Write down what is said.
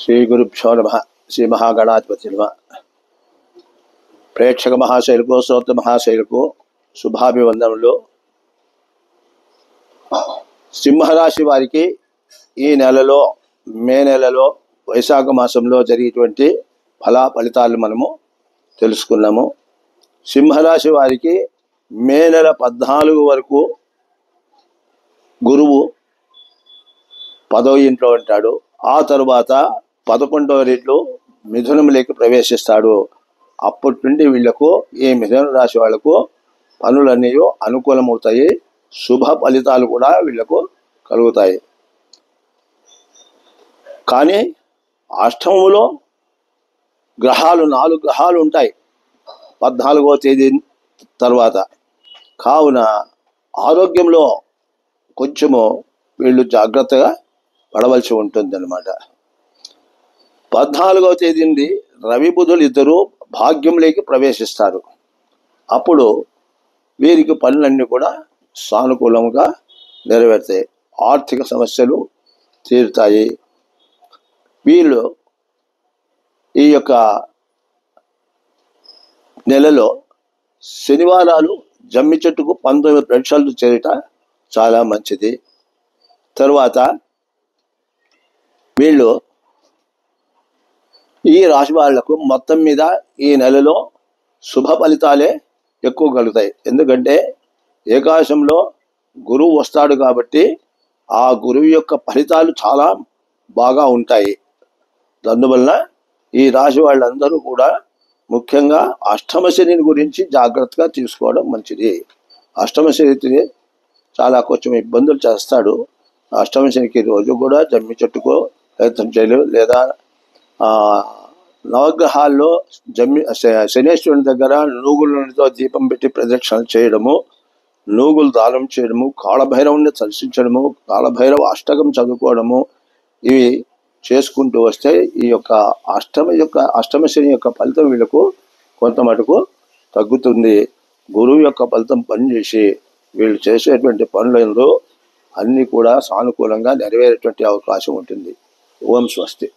శ్రీ గురుభ్యో నమః. శ్రీ మహాగణాధిపతి నమః. ప్రేక్షక మహాశైలకు, శ్రోత మహాశైలకు శుభాభివందనలు. సింహరాశి వారికి ఈ నెలలో, మే నెలలో, వైశాఖ మాసంలో జరిగేటువంటి ఫలితాలు మనము తెలుసుకున్నాము. సింహరాశి వారికి మే నెల 14 వరకు గురువు 10వ ఇంట్లో ఉంటాడు. ఆ తరువాత 11వ ఇంట్లో మిథునంలోకి ప్రవేశిస్తాడు. అప్పటి నుండి వీళ్లకు, ఈ మిథున రాశి వాళ్లకు పనులన్నీ అనుకూలమవుతాయి. శుభ ఫలితాలు కూడా వీళ్లకు కలుగుతాయి. కానీ అష్టమంలో గ్రహాలు 4 గ్రహాలు ఉంటాయి 14వ తేదీ తర్వాత. కావున ఆరోగ్యంలో కొంచెము వీళ్ళు జాగ్రత్తగా పడవలసి ఉంటుంది అన్నమాట. 14వ తేదీ నుండి రవి బుధులు ఇద్దరు భాగ్యంలోకి ప్రవేశిస్తారు. అప్పుడు వీరికి పనులన్నీ కూడా సానుకూలంగా నెరవేరుతాయి. ఆర్థిక సమస్యలు తీరుతాయి. వీళ్ళు ఈ యొక్క నెలలో శనివారాలు జమ్మి చెట్టుకు 19 ప్రదక్షిణలు చేయట చాలా మంచిది. తరువాత వీళ్ళు, ఈ రాశి వాళ్లకు మొత్తం మీద ఈ నెలలో శుభ ఫలితాలే ఎక్కువ కలుగుతాయి. ఎందుకంటే ఏకాదశంలో గురువు వస్తాడు కాబట్టి ఆ గురువు యొక్క ఫలితాలు చాలా బాగా ఉంటాయి. అందువలన ఈ రాశి వాళ్ళందరూ కూడా ముఖ్యంగా అష్టమ శనిని గురించి జాగ్రత్తగా తీసుకోవడం మంచిది. అష్టమ శని చాలా కొంచెం ఇబ్బందులు చేస్తాడు. అష్టమ శనికి రోజు కూడా జమ్మి చెట్టుకో ప్రయత్నం చేయలేదు, లేదా నవగ్రహాల్లో శనేశ్వరుని దగ్గర నూగులతో దీపం పెట్టి ప్రదక్షిణలు చేయడము, నూగులు దానం చేయడము, కాళభైరవుని దర్శించడము, కాళభైరవ అష్టకం చదువుకోవడము, ఇవి చేసుకుంటూ వస్తే ఈ యొక్క అష్టమ శని యొక్క ఫలితం వీళ్ళకు కొంత మటుకు తగ్గుతుంది. గురువు యొక్క ఫలితం పనిచేసి వీళ్ళు చేసేటువంటి పనులందు అన్నీ కూడా సానుకూలంగా నెరవేరేటువంటి అవకాశం ఉంటుంది. ఓం స్వస్తి.